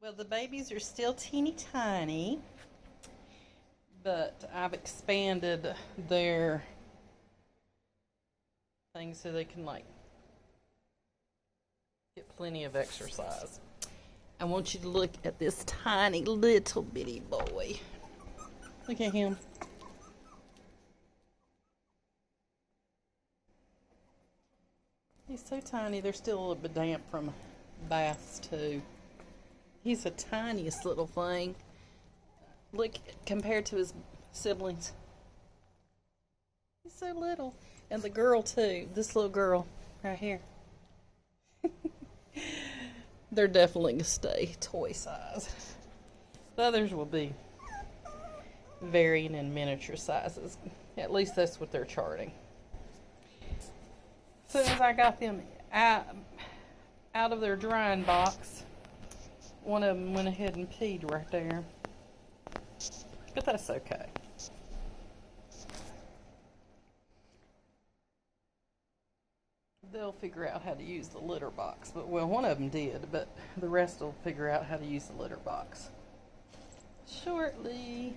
Well, the babies are still teeny tiny, but I've expanded their things so they can like get plenty of exercise. I want you to look at this tiny little bitty boy. Look at him. He's so tiny, they're still a little bit damp from baths too. He's the tiniest little thing. Look, compared to his siblings. He's so little. And the girl too, this little girl right here. They're definitely gonna stay toy size. The others will be varying in miniature sizes. At least that's what they're charting. As soon as I got them out of their drying box, one of them went ahead and peed right there. But that's okay. They'll figure out how to use the litter box. But, well, one of them did, but the rest will figure out how to use the litter box shortly.